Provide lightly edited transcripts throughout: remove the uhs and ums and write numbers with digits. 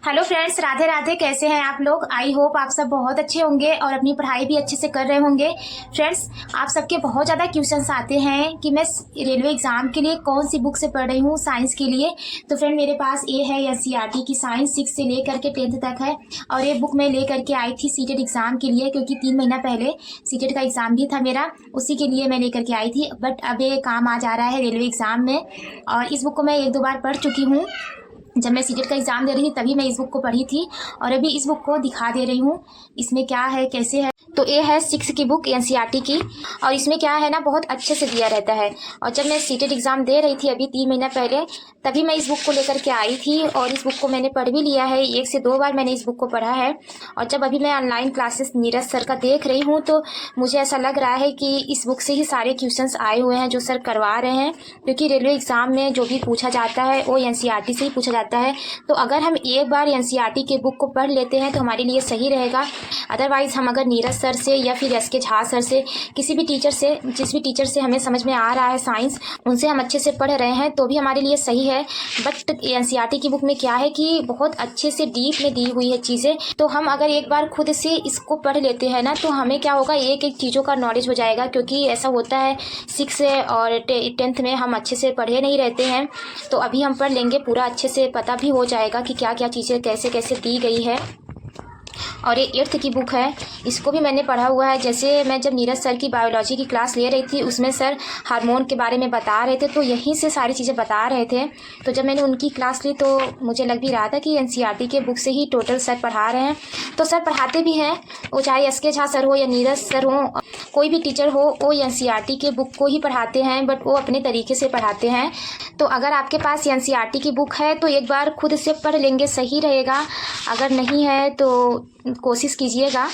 Hello friends, Radhe Radhe. कैसे हैं आप लोग? आई होप आप सब बहुत अच्छे होंगे और अपनी पढ़ाई भी अच्छे से कर रहे होंगे। फ्रेंड्स, आप सबके बहुत ज़्यादा क्वेश्चंस आते हैं कि मैं रेलवे एग्ज़ाम के लिए कौन सी बुक से पढ़ रही हूँ साइंस के लिए। तो फ्रेंड, मेरे पास ये है एनसीईआरटी की साइंस 6 से लेकर के 10th तक है। और ये बुक मैं लेकर के आई थी सीटेट एग्ज़ाम के लिए, क्योंकि 3 महीना पहले सीटेट का एग्ज़ाम भी था मेरा, उसी के लिए मैं लेकर के आई थी। बट अब ये काम आ जा रहा है रेलवे एग्ज़ाम में। और इस बुक को मैं 1-2 बार पढ़ चुकी हूँ। जब मैं सीटेट का एग्ज़ाम दे रही थी तभी मैं इस बुक को पढ़ी थी, और अभी इस बुक को दिखा दे रही हूँ इसमें क्या है, कैसे है। तो ये है 6 की बुक एनसीईआरटी की, और इसमें क्या है ना, बहुत अच्छे से दिया रहता है। और जब मैं सीटेट एग्ज़ाम दे रही थी अभी 3 महीना पहले, तभी मैं इस बुक को लेकर के आई थी, और इस बुक को मैंने पढ़ भी लिया है। 1 से 2 बार मैंने इस बुक को पढ़ा है। और जब अभी मैं ऑनलाइन क्लासेस नीरज सर का देख रही हूँ तो मुझे ऐसा लग रहा है कि इस बुक से ही सारे क्वेश्चंस आए हुए हैं जो सर करवा रहे हैं, क्योंकि रेलवे एग्ज़ाम में जो भी पूछा जाता है वो एनसीईआरटी से ही पूछा जाता है। तो अगर हम एक बार एनसीईआरटी के बुक को पढ़ लेते हैं तो हमारे लिए सही रहेगा। अदरवाइज़ हम अगर नीरज सर से या फिर एस के झा सर से, किसी भी टीचर से, जिस भी टीचर से हमें समझ में आ रहा है साइंस, उनसे हम अच्छे से पढ़ रहे हैं तो भी हमारे लिए सही है। बट एनसीईआरटी की बुक में क्या है कि बहुत अच्छे से डीप में दी हुई है चीज़ें। तो हम अगर एक बार खुद से इसको पढ़ लेते हैं ना, तो हमें क्या होगा, एक एक चीज़ों का नॉलेज हो जाएगा। क्योंकि ऐसा होता है 6 और 10th में हम अच्छे से पढ़े नहीं रहते हैं, तो अभी हम पढ़ लेंगे, पूरा अच्छे से पता भी हो जाएगा कि क्या क्या चीज़ें कैसे कैसे दी गई है। और ये 8th की बुक है, इसको भी मैंने पढ़ा हुआ है। जैसे मैं जब नीरज सर की बायोलॉजी की क्लास ले रही थी, उसमें सर हार्मोन के बारे में बता रहे थे, तो यहीं से सारी चीज़ें बता रहे थे। तो जब मैंने उनकी क्लास ली तो मुझे लग भी रहा था कि एनसीईआरटी के बुक से ही टोटल सर पढ़ा रहे हैं। तो सर पढ़ाते भी हैं, वो चाहे एस के झा सर हो या नीरज सर हो, कोई भी टीचर हो, वो एनसीईआरटी के बुक को ही पढ़ाते हैं, बट वो अपने तरीके से पढ़ाते हैं। तो अगर आपके पास एनसीईआरटी की बुक है तो एक बार खुद से पढ़ लेंगे, सही रहेगा। अगर नहीं है तो कोशिश कीजिएगा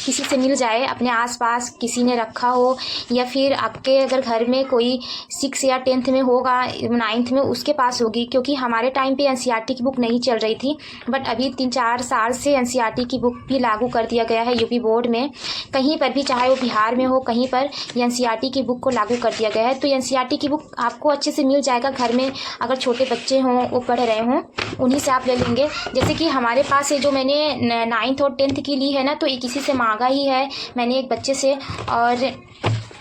किसी से मिल जाए, अपने आसपास किसी ने रखा हो, या फिर आपके अगर घर में कोई 6 या 10th में होगा, 9th में उसके पास होगी। क्योंकि हमारे टाइम पे एनसीईआरटी की बुक नहीं चल रही थी, बट अभी 3-4 साल से एनसीईआरटी की बुक भी लागू कर दिया गया है यूपी बोर्ड में। कहीं पर भी, चाहे वो बिहार में हो, कहीं पर एनसीईआरटी की बुक को लागू कर दिया गया है। तो एनसीईआरटी की बुक आपको अच्छे से मिल जाएगा घर में। अगर छोटे बच्चे हों, वो पढ़ रहे हों, उन्हीं से आप ले लेंगे। जैसे कि हमारे पास है, जो मैंने 9th और 10th की ली है ना, तो ये किसी से मांगा ही है मैंने, एक बच्चे से। और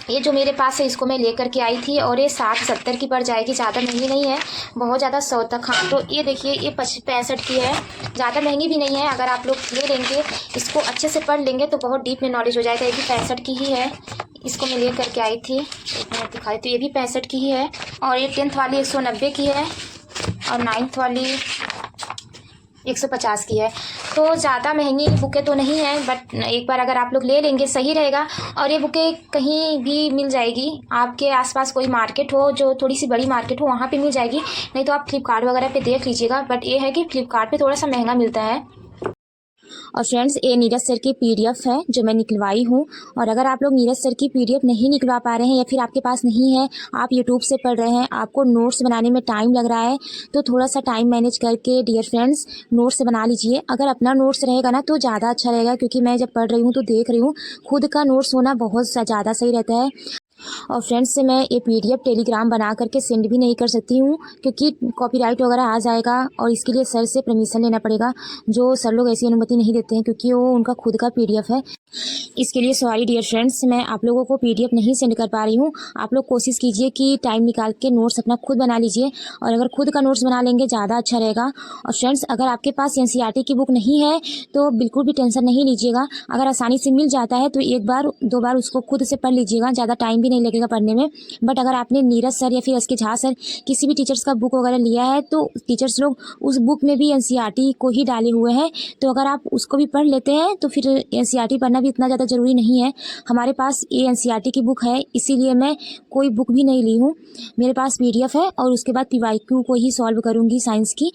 ये जो मेरे पास है इसको मैं लेकर के आई थी, और ये 60-70 की पड़ जाएगी, ज़्यादा महंगी नहीं है, बहुत ज़्यादा 100 तक। हाँ, तो ये देखिए, ये 65 की है, ज़्यादा महंगी भी नहीं है। अगर आप लोग ले लेंगे, इसको अच्छे से पढ़ लेंगे तो बहुत डीप में नॉलेज हो जाएगा। ये भी 65 की ही है, इसको मैं ले करके आई थी, एक मिनट दिखाई। तो ये भी 65 की ही है, और ये 10th वाली 190 की है, और 9th वाली 150 की है। तो ज़्यादा महंगी बुकें तो नहीं है, बट एक बार अगर आप लोग ले लेंगे सही रहेगा। और ये बुकें कहीं भी मिल जाएगी, आपके आसपास कोई मार्केट हो, जो थोड़ी सी बड़ी मार्केट हो, वहाँ पे मिल जाएगी। नहीं तो आप फ्लिपकार्ट वगैरह पे देख लीजिएगा। बट ये है कि फ्लिपकार्ट पे थोड़ा सा महंगा मिलता है। और फ्रेंड्स, ये नीरज सर की पीडीएफ है जो मैं निकलवाई हूँ। और अगर आप लोग नीरज सर की पीडीएफ नहीं निकलवा पा रहे हैं, या फिर आपके पास नहीं है, आप यूट्यूब से पढ़ रहे हैं, आपको नोट्स बनाने में टाइम लग रहा है, तो थोड़ा सा टाइम मैनेज करके डियर फ्रेंड्स नोट्स बना लीजिए। अगर अपना नोट्स रहेगा ना तो ज़्यादा अच्छा रहेगा, क्योंकि मैं जब पढ़ रही हूँ तो देख रही हूँ खुद का नोट्स होना बहुत ज़्यादा सही रहता है। और फ्रेंड्स, से मैं ये पीडीएफ टेलीग्राम बना करके सेंड भी नहीं कर सकती हूँ, क्योंकि कॉपीराइट वगैरह आ जाएगा, और इसके लिए सर से परमिशन लेना पड़ेगा। जो सर लोग ऐसी अनुमति नहीं देते हैं, क्योंकि वो उनका खुद का पीडीएफ है। इसके लिए सॉरी डियर फ्रेंड्स, मैं आप लोगों को पीडीएफ नहीं सेंड कर पा रही हूँ। आप लोग कोशिश कीजिए कि टाइम निकाल के नोट्स अपना खुद बना लीजिए, और अगर खुद का नोट्स बना लेंगे ज़्यादा अच्छा रहेगा। और फ्रेंड्स, अगर आपके पास एनसीईआरटी की बुक नहीं है तो बिल्कुल भी टेंशन नहीं लीजिएगा। अगर आसानी से मिल जाता है तो 1-2 बार उसको खुद से पढ़ लीजिएगा, ज़्यादा टाइम भी नहीं लगेगा पढ़ने में। बट अगर आपने नीरज सर या फिर एस के झा सर, किसी भी टीचर्स का बुक वगैरह लिया है, तो टीचर्स लोग उस बुक में भी एनसीईआरटी को ही डाले हुए हैं। तो अगर आप उसको भी पढ़ लेते हैं तो फिर एनसीईआरटी पढ़ना भी इतना ज़्यादा ज़रूरी नहीं है। हमारे पास ये एनसीईआरटी की बुक है, इसीलिए मैं कोई बुक भी नहीं ली हूँ। मेरे पास पीडीएफ है, और उसके बाद पीवाईक्यू को ही सॉल्व करूँगी साइंस की।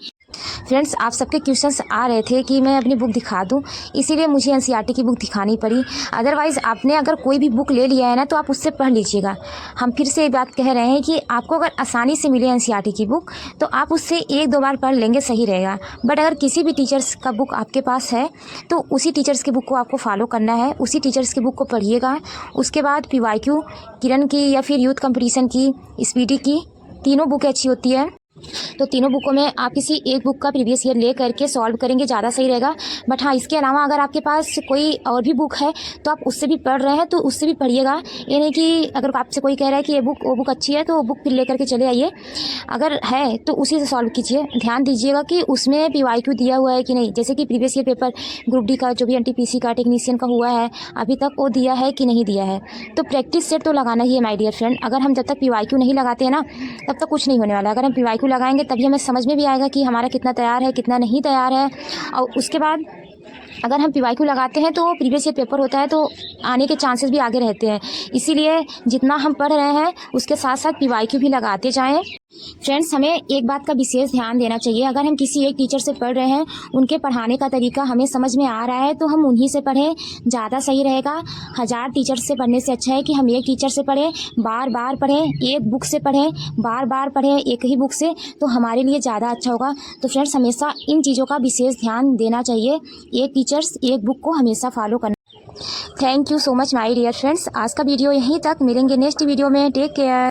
फ्रेंड्स, आप सबके क्वेश्चंस आ रहे थे कि मैं अपनी बुक दिखा दूं, इसीलिए मुझे एनसीईआरटी की बुक दिखानी पड़ी। अदरवाइज़ आपने अगर कोई भी बुक ले लिया है ना, तो आप उससे पढ़ लीजिएगा। हम फिर से ये बात कह रहे हैं कि आपको अगर आसानी से मिले एनसीईआरटी की बुक, तो आप उससे 1-2 बार पढ़ लेंगे, सही रहेगा। बट अगर किसी भी टीचर्स का बुक आपके पास है, तो उसी टीचर्स की बुक को आपको फॉलो करना है, उसी टीचर्स की बुक को पढ़िएगा। उसके बाद पीवाईक्यू, किरण की या फिर यूथ कंपटीशन की, स्पीडी की, तीनों बुकें अच्छी होती है। तो तीनों बुकों में आप किसी एक बुक का प्रीवियस ईयर ले करके सॉल्व करेंगे, ज़्यादा सही रहेगा। बट हाँ, इसके अलावा अगर आपके पास कोई और भी बुक है तो आप उससे भी पढ़ रहे हैं तो उससे भी पढ़िएगा। ये नहीं कि अगर आपसे कोई कह रहा है कि ये बुक वो बुक अच्छी है तो वो बुक फिर ले करके चले आइए, अगर है तो उसी से सॉल्व कीजिए। ध्यान दीजिएगा कि उसमें PYQ दिया हुआ है कि नहीं, जैसे कि previous year paper group D का जो भी NTPC का टेक्नीशियन का हुआ है अभी तक वो दिया है कि नहीं दिया है। तो प्रैक्टिस सेट तो लगाना ही है माय डियर फ्रेंड। अगर हम जब तक PYQ नहीं लगाते हैं ना तब तक कुछ नहीं होने वाला। अगर हम PYQ लगाएंगे तभी हमें समझ में भी आएगा कि हमारा कितना तैयार है कितना नहीं तैयार है। और उसके बाद अगर हम PYQ लगाते हैं तो प्रीवियस ईयर पेपर होता है तो आने के चांसेस भी आगे रहते हैं। इसीलिए जितना हम पढ़ रहे हैं उसके साथ साथ PYQ भी लगाते जाएं। फ्रेंड्स, हमें एक बात का विशेष ध्यान देना चाहिए। अगर हम किसी एक टीचर से पढ़ रहे हैं, उनके पढ़ाने का तरीका हमें समझ में आ रहा है तो हम उन्हीं से पढ़ें, ज़्यादा सही रहेगा। 1000 टीचर से पढ़ने से अच्छा है कि हम एक टीचर से पढ़ें, बार बार पढ़ें, एक बुक से पढ़ें, बार बार पढ़ें एक ही बुक से, तो हमारे लिए ज़्यादा अच्छा होगा। तो फ्रेंड्स, हमेशा इन चीज़ों का विशेष ध्यान देना चाहिए। एक टीचर्स एक बुक को हमेशा फॉलो करना। Thank you so much my dear friends. आज का वीडियो यहीं तक, मिलेंगे नेक्स्ट वीडियो में। Take care.